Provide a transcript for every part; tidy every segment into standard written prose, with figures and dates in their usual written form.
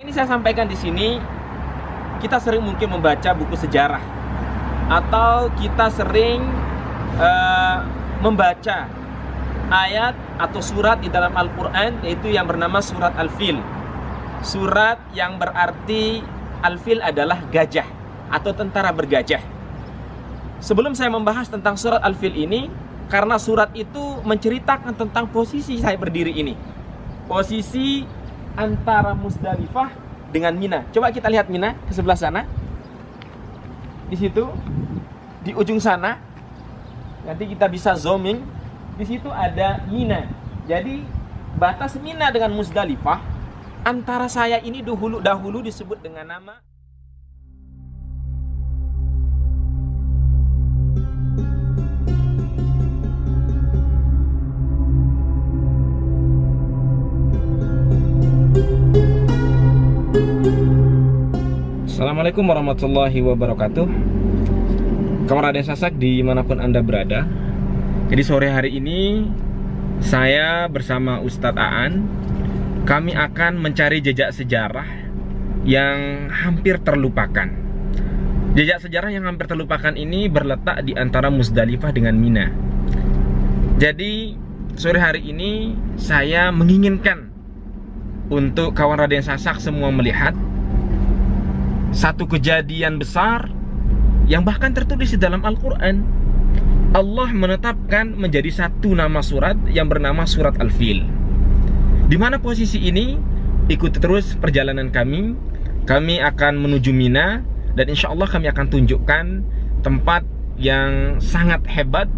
Ini saya sampaikan di sini, kita sering mungkin membaca buku sejarah atau kita sering membaca ayat atau surat di dalam Al-Quran, yaitu yang bernama surat Al-Fil. Surat yang berarti Al-Fil adalah gajah atau tentara bergajah. Sebelum saya membahas tentang surat Al-Fil ini, karena surat itu menceritakan tentang posisi saya berdiri ini, posisi antara Musdalifah dengan Mina. Coba kita lihat Mina ke sebelah sana. Di situ, di ujung sana, nanti kita bisa zooming. Di situ ada Mina. Jadi batas Mina dengan Musdalifah antara saya ini dahulu disebut dengan nama. Assalamualaikum warahmatullahi wabarakatuh. Kawan Raden Sasak dimanapun Anda berada. Jadi sore hari ini saya bersama Ustadz Aan, kami akan mencari jejak sejarah yang hampir terlupakan. Jejak sejarah yang hampir terlupakan ini berletak di antara Musdalifah dengan Mina. Jadi sore hari ini saya menginginkan untuk kawan Raden Sasak semua melihat satu kejadian besar yang bahkan tertulis di dalam Al-Quran. Allah menetapkan menjadi satu nama surat yang bernama surat Al-Fil. Di mana posisi ini? Ikuti terus perjalanan kami. Kami akan menuju Mina, dan insya Allah kami akan tunjukkan tempat yang sangat hebat,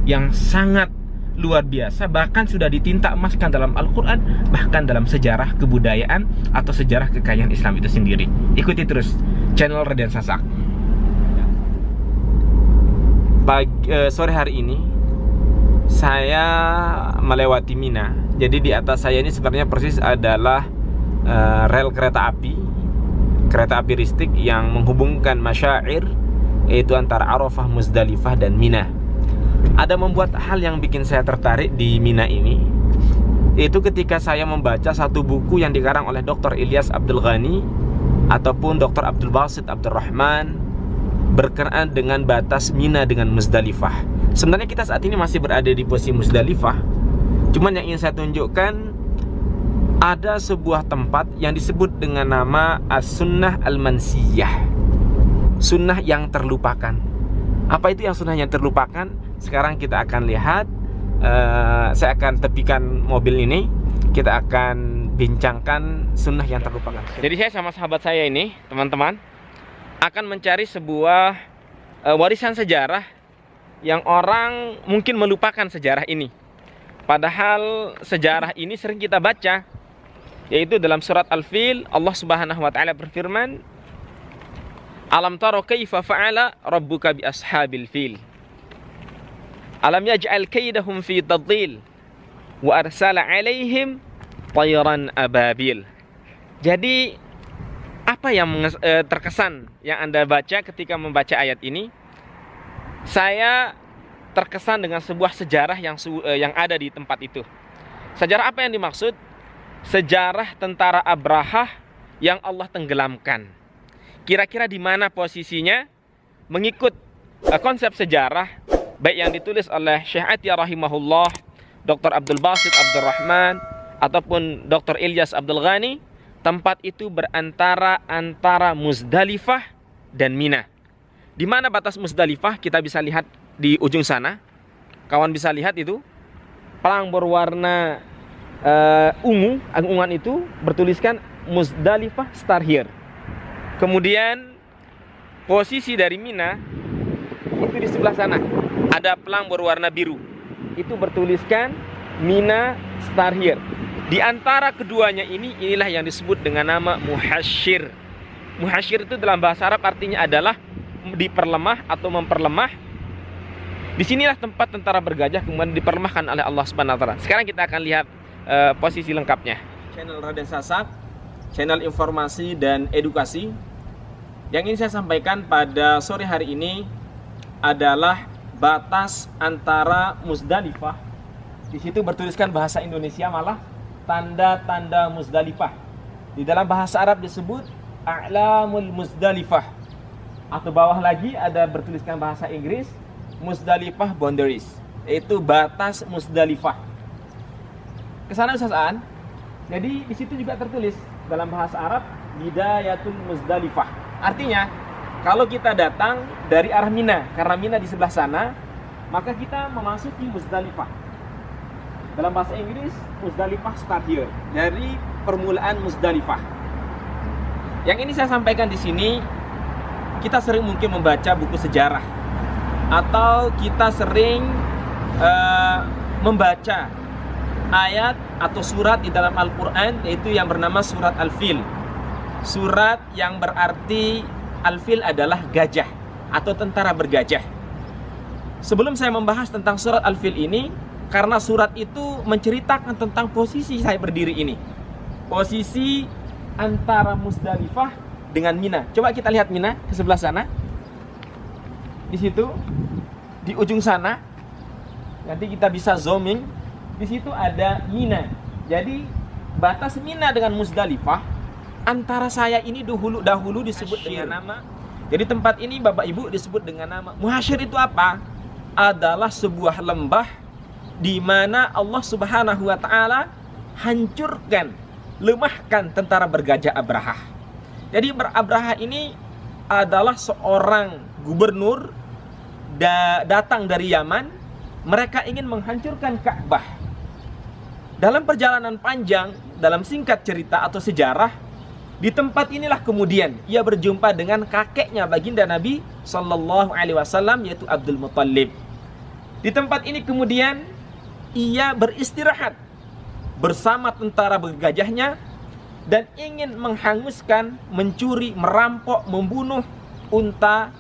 yang sangat luar biasa, bahkan sudah ditinta emaskan dalam Al-Quran, bahkan dalam sejarah kebudayaan atau sejarah kekayaan Islam itu sendiri. Ikuti terus channel Raden Sasak. Sore hari ini saya melewati Mina. Jadi di atas saya ini sebenarnya persis adalah rel kereta api listrik yang menghubungkan masyair, yaitu antara Arafah, Musdalifah, dan Mina. Ada membuat hal yang bikin saya tertarik di Mina ini, yaitu ketika saya membaca satu buku yang dikarang oleh Dr. Ilyas Abdul Ghani ataupun Dr. Abdul Basit Abdul Rahman berkenaan dengan batas Mina dengan Musdalifah. Sebenarnya kita saat ini masih berada di posisi Musdalifah, cuman yang ingin saya tunjukkan, ada sebuah tempat yang disebut dengan nama As-Sunnah Al-Mansiyah, sunnah yang terlupakan. Apa itu yang sunnah yang terlupakan? Sekarang kita akan lihat. Saya akan tepikan mobil ini. Kita akan bincangkan sunnah yang terlupakan. Jadi saya sama sahabat saya ini, teman-teman, akan mencari sebuah warisan sejarah yang orang mungkin melupakan sejarah ini. Padahal sejarah ini sering kita baca, yaitu dalam surat Al-Fil. Allah Subhanahu wa taala berfirman, Alam taro kaifa fa'ala rabbuka bi ashabil fil. Alam yaj'al kaidahum fi tadlil wa arsala 'alaihim tayran ababil. Jadi apa yang terkesan yang Anda baca ketika membaca ayat ini? Saya terkesan dengan sebuah sejarah yang ada di tempat itu. Sejarah apa yang dimaksud? Sejarah tentara Abrahah yang Allah tenggelamkan. Kira-kira di mana posisinya? Mengikut konsep sejarah baik yang ditulis oleh Syekh Atiyah rahimahullah, Dr. Abdul Basit Abdul Rahman, ataupun Dr. Ilyas Abdul Ghani, tempat itu antara Musdalifah dan Mina. Di mana batas Musdalifah? Kita bisa lihat di ujung sana. Kawan bisa lihat itu pelang berwarna unguan itu bertuliskan Musdalifah start here. Kemudian posisi dari Mina itu di sebelah sana ada pelang berwarna biru, itu bertuliskan Mina start here. Di antara keduanya inilah yang disebut dengan nama muhasyir. Muhasyir itu dalam bahasa Arab artinya adalah diperlemah atau memperlemah. Disinilah tempat tentara bergajah kemudian diperlemahkan oleh Allah Subhanahu wa taala. Sekarang kita akan lihat posisi lengkapnya. Channel Raden Sasak, channel informasi dan edukasi. Yang ingin saya sampaikan pada sore hari ini adalah batas antara Musdalifah. Di situ bertuliskan bahasa Indonesia malah tanda-tanda Musdalifah. Di dalam bahasa Arab disebut A'lamul Muzdalifah. Atau bawah lagi ada bertuliskan bahasa Inggris Muzdalifah Boundaries, yaitu batas Muzdalifah. Kesana Ustaz Aan. Jadi di situ juga tertulis dalam bahasa Arab Bidayatul Muzdalifah. Artinya kalau kita datang dari arah Mina, karena Mina di sebelah sana, maka kita memasuki Muzdalifah. Dalam bahasa Inggris Muzdalifah start here, dari permulaan Muzdalifah. Yang ini saya sampaikan di sini, kita sering mungkin membaca buku sejarah atau kita sering membaca ayat atau surat di dalam Al-Quran, yaitu yang bernama surat Al-Fil. Surat yang berarti Al-Fil adalah gajah atau tentara bergajah. Sebelum saya membahas tentang surat Al-Fil ini, karena surat itu menceritakan tentang posisi saya berdiri ini, posisi antara Muzdalifah dengan Mina. Coba kita lihat Mina ke sebelah sana. Di situ, di ujung sana, nanti kita bisa zooming. Di situ ada Mina. Jadi batas Mina dengan Muzdalifah antara saya ini dahulu disebut dengan nama. Jadi tempat ini Bapak Ibu disebut dengan nama Muhasyir. Itu apa? Adalah sebuah lembah di mana Allah Subhanahu wa taala hancurkan, lemahkan tentara bergajah Abraha. Jadi Abraha ini adalah seorang gubernur datang dari Yaman. Mereka ingin menghancurkan Ka'bah. Dalam perjalanan panjang, dalam singkat cerita atau sejarah, di tempat inilah kemudian ia berjumpa dengan kakeknya baginda Nabi Sallallahu Alaihi Wasallam, yaitu Abdul Muttalib. Di tempat ini kemudian ia beristirahat bersama tentara bergajahnya dan ingin menghanguskan, mencuri, merampok, membunuh unta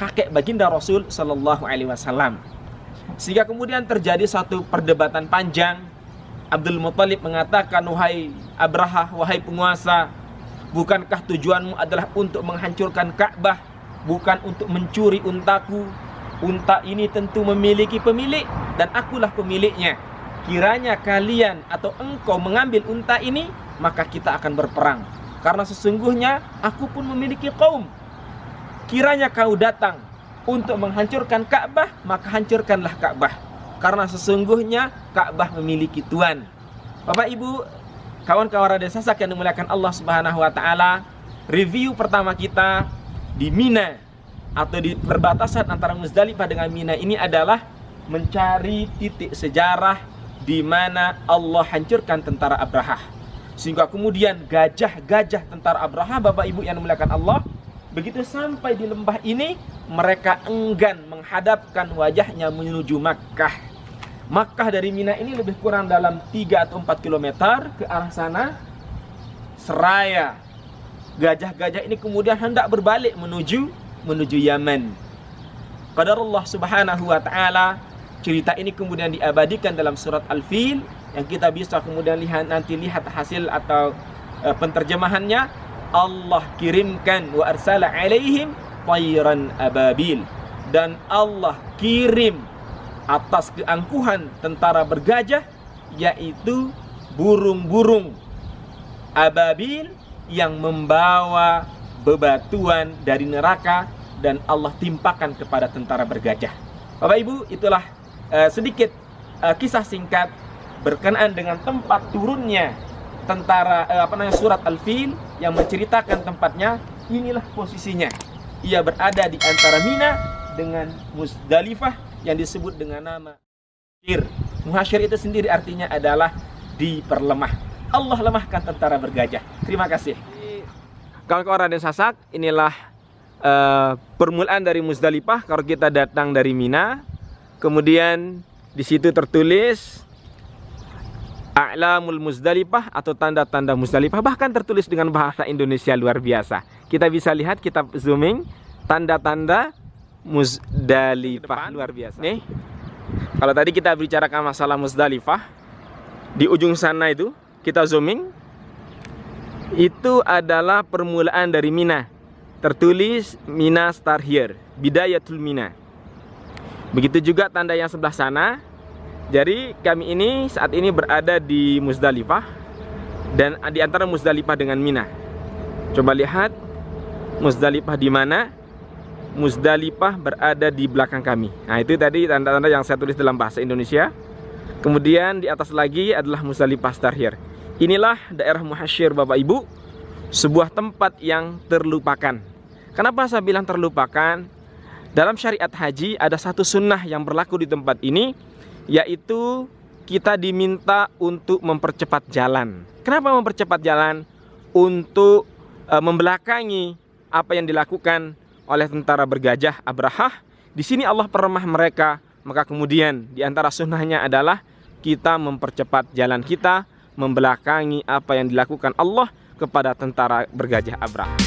kakek baginda Rasul Sallallahu Alaihi Wasallam. Sehingga kemudian terjadi satu perdebatan panjang. Abdul Muttalib mengatakan, "Wahai Abraha, wahai penguasa, bukankah tujuanmu adalah untuk menghancurkan Ka'bah, bukan untuk mencuri untaku? Unta ini tentu memiliki pemilik dan akulah pemiliknya. Kiranya kalian atau engkau mengambil unta ini, maka kita akan berperang. Karena sesungguhnya aku pun memiliki kaum. Kiranya kau datang untuk menghancurkan Ka'bah, maka hancurkanlah Ka'bah. Karena sesungguhnya Ka'bah memiliki Tuhan." Bapak Ibu, kawan-kawan Raden Sasak yang dimuliakan Allah Subhanahu wa taala, review pertama kita di Mina atau di perbatasan antara Muzdalifah dengan Mina ini adalah mencari titik sejarah di mana Allah hancurkan tentara Abraha. Sehingga kemudian gajah-gajah tentara Abraha, Bapak Ibu yang dimuliakan Allah, begitu sampai di lembah ini, mereka enggan menghadapkan wajahnya menuju Makkah. Makkah dari Mina ini lebih kurang dalam 3 atau 4 km ke arah sana. Seraya gajah-gajah ini kemudian hendak berbalik menuju Yaman. Qadarullah Subhanahu wa taala, cerita ini kemudian diabadikan dalam surat Al-Fil yang kita bisa kemudian lihat hasil atau penterjemahannya. Allah kirimkan wa arsala alaihim tayran ababil, dan Allah kirim atas keangkuhan tentara bergajah, yaitu burung-burung ababil yang membawa bebatuan dari neraka, dan Allah timpakan kepada tentara bergajah. Bapak Ibu, itulah sedikit kisah singkat berkenaan dengan tempat turunnya tentara surat Al-Fil yang menceritakan tempatnya. Inilah posisinya. Ia berada di antara Mina dengan Muzdalifah yang disebut dengan nama Muhasyir. Muhasyir itu sendiri artinya adalah diperlemah. Allah lemahkan tentara bergajah. Terima kasih. Kawan-kawan Raden Sasak, inilah permulaan dari Muzdalifah. Kalau kita datang dari Mina, kemudian di situ tertulis A'lamul Muzdalifah atau tanda-tanda Muzdalifah, bahkan tertulis dengan bahasa Indonesia luar biasa. Kita bisa lihat, kita zooming, tanda-tanda Muzdalifah luar biasa. Nih, kalau tadi kita bicarakan masalah Muzdalifah, di ujung sana itu kita zooming, itu adalah permulaan dari Mina. Tertulis Mina start here, Bidayatul Mina. Begitu juga tanda yang sebelah sana. Jadi kami ini saat ini berada di Muzdalifah. dan di antara Muzdalifah dengan Mina. Coba lihat Muzdalifah di mana? Muzdalifah berada di belakang kami. Nah, itu tadi tanda-tanda yang saya tulis dalam bahasa Indonesia. Kemudian di atas lagi adalah Muzdalifah Tarhir. Inilah daerah Muhasyir Bapak Ibu, sebuah tempat yang terlupakan. Kenapa saya bilang terlupakan? Dalam syariat haji ada satu sunnah yang berlaku di tempat ini, yaitu kita diminta untuk mempercepat jalan. Kenapa mempercepat jalan? Untuk membelakangi apa yang dilakukan oleh tentara bergajah Abrahah. Di sini Allah permah mereka, maka kemudian di antara sunnahnya adalah kita mempercepat jalan kita, membelakangi apa yang dilakukan Allah kepada tentara bergajah Abrahah.